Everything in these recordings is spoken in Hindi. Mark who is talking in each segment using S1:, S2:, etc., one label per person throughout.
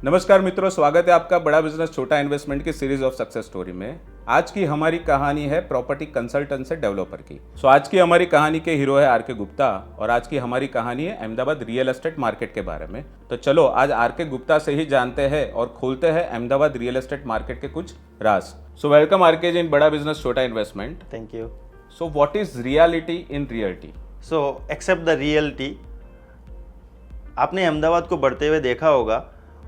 S1: नमस्कार मित्रों, स्वागत है आपका बड़ा बिजनेस छोटा इन्वेस्टमेंट की सीरीज ऑफ सक्सेस स्टोरी में। आज की हमारी कहानी है प्रॉपर्टी कंसल्टेंट से डेवलपर की। आज की हमारी कहानी के हीरो है आर.के. गुप्ता और आज की हमारी कहानी है अहमदाबाद रियल एस्टेट मार्केट के बारे में। तो चलो आज आर.के. गुप्ता से ही जानते हैं और खोलते हैं अहमदाबाद रियल एस्टेट मार्केट के कुछ राज। So welcome R K. जी इन बड़ा बिजनेस छोटा investment.
S2: Thank you.
S1: So what is reality in reality?
S2: So, accept the reality. आपने अहमदाबाद को बढ़ते हुए देखा होगा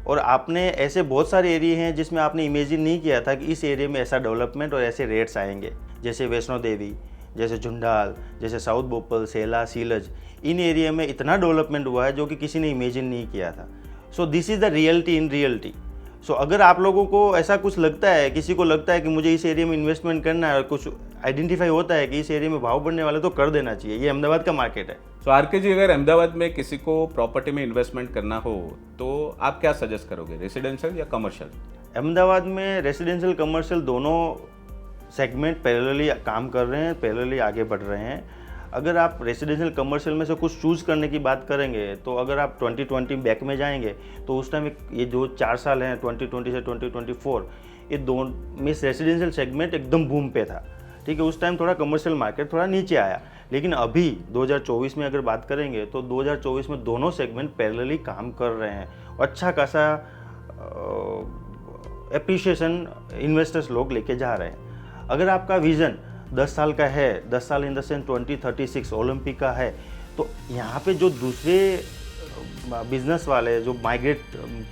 S2: और आपने ऐसे बहुत सारे एरिया हैं जिसमें आपने इमेजिन नहीं किया था कि इस एरिया में ऐसा डेवलपमेंट और ऐसे रेट्स आएंगे, जैसे वैष्णो देवी, जैसे झुंडाल, जैसे साउथ बोपल, सेला, सीलज। इन एरिया में इतना डेवलपमेंट हुआ है जो कि किसी ने इमेजिन नहीं किया था। So this is the reality in reality. So अगर आप लोगों को ऐसा कुछ लगता है, किसी को लगता है कि मुझे इस एरिया में इन्वेस्टमेंट करना है और कुछ आइडेंटिफाई होता है कि इस एरिया में भाव बढ़ने वाले, तो कर देना चाहिए। ये अहमदाबाद का मार्केट है।
S1: तो आर.के. जी, अगर अहमदाबाद में किसी को प्रॉपर्टी में इन्वेस्टमेंट करना हो तो आप क्या सजेस्ट करोगे, रेसिडेंशियल या कमर्शियल?
S2: अहमदाबाद में रेसिडेंशियल कमर्शियल दोनों सेगमेंट पैरेलली काम कर रहे हैं, पैरेलली आगे बढ़ रहे हैं। अगर आप रेसिडेंशियल कमर्शियल में से कुछ चूज़ करने की बात करेंगे तो अगर आप 2020 बैक में जाएंगे तो उस टाइम ये जो 4 साल हैं 2020 से 2024, ये दोनों में रेसिडेंशियल सेगमेंट एकदम बूम पे था। ठीक है, उस टाइम थोड़ा कमर्शियल मार्केट थोड़ा नीचे आया, लेकिन अभी 2024 में अगर बात करेंगे तो 2024 में दोनों सेगमेंट पैरेलली काम कर रहे हैं। अच्छा खासा एप्रिशिएशन इन्वेस्टर्स लोग लेके जा रहे हैं। अगर आपका विजन 10 साल का है, 10 साल इन द सेंस 2036 ओलंपिक का है, तो यहाँ पे जो दूसरे बिजनेस वाले जो माइग्रेट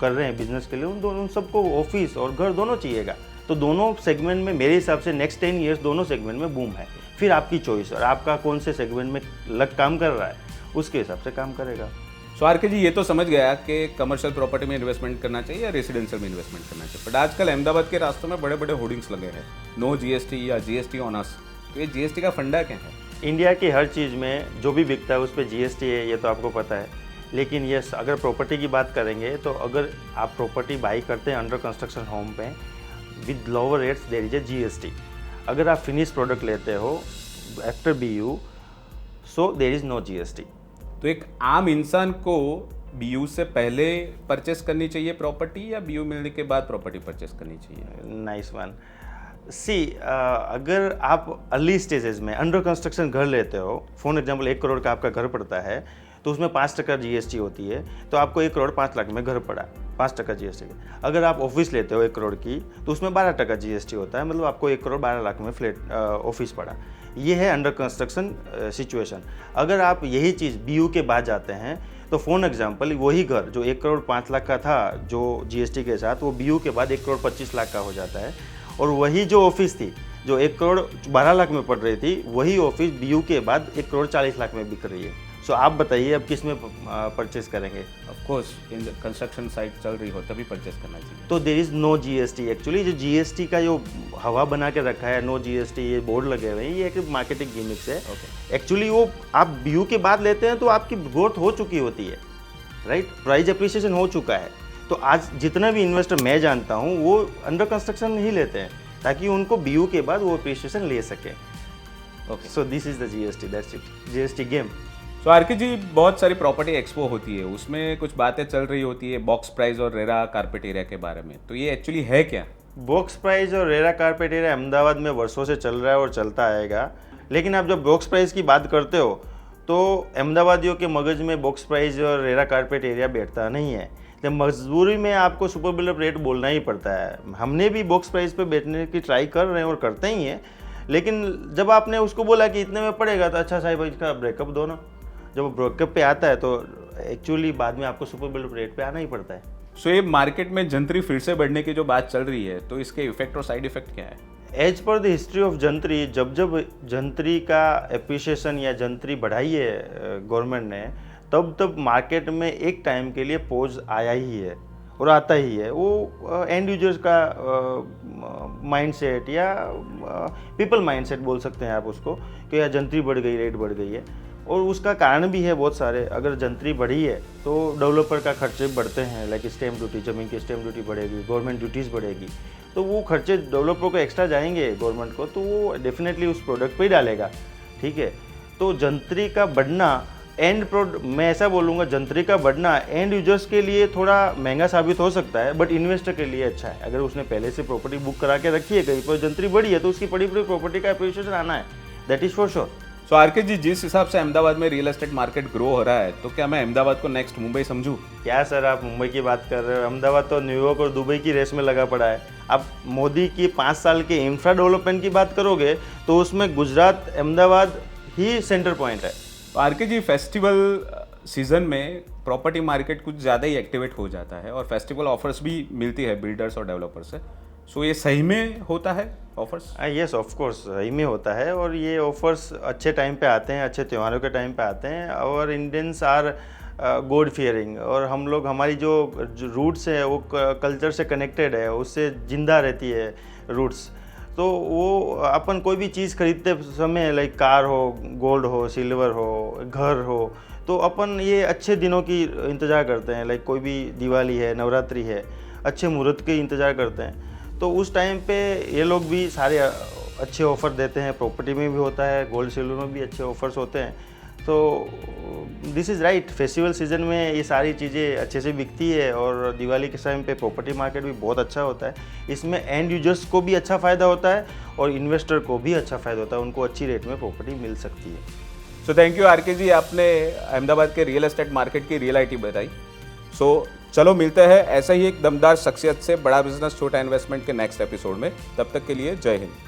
S2: कर रहे हैं बिजनेस के लिए, उन सबको ऑफिस और घर दोनों चाहिएगा। तो दोनों सेगमेंट में मेरे हिसाब से नेक्स्ट 10 ईयर्स दोनों सेगमेंट में बूम है। फिर आपकी चॉइस और आपका कौन से सेगमेंट में काम कर रहा है उसके हिसाब से काम करेगा।
S1: सो आर.के. जी, ये तो समझ गया कि कमर्शियल प्रॉपर्टी में इन्वेस्टमेंट करना चाहिए या रेसिडेंशियल में इन्वेस्टमेंट करना चाहिए, बट आजकल अहमदाबाद के रास्तों में बड़े बड़े होर्डिंग्स लगे हैं, नो जीएसटी या जीएसटी ऑन अस। तो ये जीएसटी का फंडा क्या है?
S2: इंडिया की हर चीज़ में जो भी बिकता है उस पर जीएसटी है, ये तो आपको पता है। लेकिन ये अगर प्रॉपर्टी की बात करेंगे तो अगर आप प्रॉपर्टी बाई करते हैं अंडर कंस्ट्रक्शन होम पे with lower rates there is a GST. अगर आप फिनिश प्रोडक्ट लेते हो after BU, so there is no GST.
S1: तो एक आम इंसान को बीयू से पहले परचेस करनी चाहिए प्रॉपर्टी या बीयू मिलने के बाद प्रॉपर्टी परचेस करनी चाहिए?
S2: Nice one. सी अगर आप अर्ली स्टेजेस में अंडर कंस्ट्रक्शन घर लेते हो, फॉर एग्जांपल 1 करोड़ का आपका घर पड़ता है, तो उसमें 5% जीएसटी होती है, तो आपको 1 करोड़ 5 लाख में घर पड़ा, 5% जीएसटी। अगर आप ऑफिस लेते हो 1 करोड़ की, तो उसमें 12% जीएसटी होता है, मतलब आपको 1 करोड़ 12 लाख में फ्लैट ऑफिस पड़ा। ये है अंडर कंस्ट्रक्शन सिचुएशन। अगर आप यही चीज़ बीयू के बाद जाते हैं तो फॉर एग्जांपल वही घर जो 1 करोड़ 5 लाख का था जो जीएसटी के साथ, वो बीयू के बाद 1 करोड़ 25 लाख का हो जाता है। और वही जो ऑफिस थी जो 1 करोड़ 12 लाख में पड़ रही थी, वही ऑफिस बीयू के बाद 1 करोड़ 40 लाख में बिक रही है। सो आप बताइए अब किस में परचेस करेंगे?
S1: Of course in construction site चल रही हो तभी परचेस करना चाहिए।
S2: तो there is no GST. Actually जो जीएसटी का जो हवा बना के रखा है, नो जीएसटी, ये बोर्ड लगे हुए हैं, ये एक मार्केटिंग गिमिक्स है। एक्चुअली वो आप बीयू के बाद लेते हैं तो आपकी ग्रोथ हो चुकी होती है, राइट? प्राइस एप्रिसिएशन हो चुका है। तो आज जितना भी इन्वेस्टर मैं जानता हूँ वो अंडर कंस्ट्रक्शन ही लेते हैं ताकि उनको बीयू के बाद वो एप्रिसिएशन ले सके। Okay, so this is the GST, that's it, GST game.
S1: तो आर.के. जी, बहुत सारी प्रॉपर्टी एक्सपो होती है, उसमें कुछ बातें चल रही होती है बॉक्स प्राइस और रेरा कारपेट एरिया के बारे में, तो ये एक्चुअली है क्या?
S2: बॉक्स प्राइस और रेरा कारपेट एरिया अहमदाबाद में वर्षों से चल रहा है और चलता आएगा। लेकिन आप जब बॉक्स प्राइस की बात करते हो तो अहमदाबादियों के मगज में बॉक्स प्राइस और रेरा कारपेट एरिया बैठता नहीं है। जब मजबूरी में आपको सुपर बिल्डअप रेट बोलना ही पड़ता है। हमने भी बॉक्स प्राइस पे बैठने की ट्राई कर रहे हैं और करते ही हैं, लेकिन जब आपने उसको बोला कि इतने में पड़ेगा तो अच्छा साहिब इसका ब्रेकअप दो ना। जब ब्रेकअप पे आता है तो एक्चुअली बाद में आपको सुपर बिल्डअप रेट पे आना ही पड़ता है।
S1: सो ये मार्केट में जंत्री फिर से बढ़ने की जो बात चल रही है, तो इसके इफेक्ट और साइड इफेक्ट क्या है?
S2: As per the history of जंत्री, जब जब जंत्री का एप्रिसिएशन या जंत्री बढ़ाई है गवर्नमेंट ने, तब तब मार्केट में एक टाइम के लिए पोज आया ही है और आता ही है। वो एंड यूजर्स का माइंडसेट या पीपल माइंडसेट बोल सकते हैं आप उसको, कि यार जंत्री बढ़ गई, रेट बढ़ गई है। और उसका कारण भी है बहुत सारे। अगर जंत्री बढ़ी है तो डेवलपर का खर्चे बढ़ते हैं, लाइक स्टैम्प ड्यूटी, ज़मीन की स्टैम्प ड्यूटी बढ़ेगी, गवर्नमेंट ड्यूटीज़ बढ़ेगी, तो वो खर्चे डेवलपर को एक्स्ट्रा जाएंगे गवर्नमेंट को, तो वो डेफिनेटली उस प्रोडक्ट पे ही डालेगा। ठीक है, तो जंत्री का बढ़ना एंड प्रोडक्ट, मैं ऐसा बोलूँगा जंत्री का बढ़ना एंड यूजर्स के लिए थोड़ा महंगा साबित हो सकता है, बट इन्वेस्टर के लिए अच्छा है। अगर उसने पहले से प्रॉपर्टी बुक करा के रखी है कहीं पर, जंत्री बढ़ी है, तो उसकी पड़ी पड़ी प्रॉपर्टी का अप्रिशिएशन आना है, that is for sure.
S1: So RK ji, जिस हिसाब से अहमदाबाद में रियल एस्टेट मार्केट ग्रो हो रहा है, तो क्या मैं अहमदाबाद को नेक्स्ट मुंबई समझूं?
S2: क्या सर, आप मुंबई की बात कर रहे हो? अहमदाबाद तो न्यूयॉर्क और दुबई की रेस में लगा पड़ा है। आप मोदी की 5 साल के इंफ्रा डेवलपमेंट की बात करोगे तो उसमें गुजरात, अहमदाबाद ही सेंटर पॉइंट है।
S1: तो आरके जी, फेस्टिवल सीजन में प्रॉपर्टी मार्केट कुछ ज़्यादा ही एक्टिवेट हो जाता है और फेस्टिवल ऑफर्स भी मिलती है बिल्डर्स और डेवलपर्स से। सो ये सही में होता है ऑफर्स?
S2: यस, ऑफ कोर्स सही में होता है, और ये ऑफर्स अच्छे टाइम पे आते हैं, अच्छे त्योहारों के टाइम पे आते हैं। और इंडियंस आर गॉड फियरिंग, और हम लोग, हमारी जो रूट्स है वो कल्चर से कनेक्टेड है, उससे जिंदा रहती है रूट्स। तो वो अपन कोई भी चीज़ खरीदते समय, लाइक कार हो, गोल्ड हो, सिल्वर हो, घर हो, तो अपन ये अच्छे दिनों की इंतज़ार करते हैं। लाइक कोई भी दिवाली है, नवरात्रि है, अच्छे मुहूर्त के इंतज़ार करते हैं। तो उस टाइम पे ये लोग भी सारे अच्छे ऑफ़र देते हैं। प्रॉपर्टी में भी होता है, गोल्ड सिल्वर में भी अच्छे ऑफर्स होते हैं। तो this is right, festival season में ये सारी चीज़ें अच्छे से बिकती है, और दिवाली के टाइम पे प्रॉपर्टी मार्केट भी बहुत अच्छा होता है। इसमें एंड यूजर्स को भी अच्छा फ़ायदा होता है और इन्वेस्टर को भी अच्छा फ़ायदा होता है, उनको अच्छी रेट में प्रॉपर्टी मिल सकती है।
S1: सो थैंक यू आरके जी, आपने अहमदाबाद के रियल एस्टेट मार्केट की रियलिटी बताई। सो चलो मिलते हैं ऐसा ही एक दमदार शख्सियत से, बड़ा बिजनेस छोटा इन्वेस्टमेंट के नेक्स्ट एपिसोड में। तब तक के लिए जय हिंद।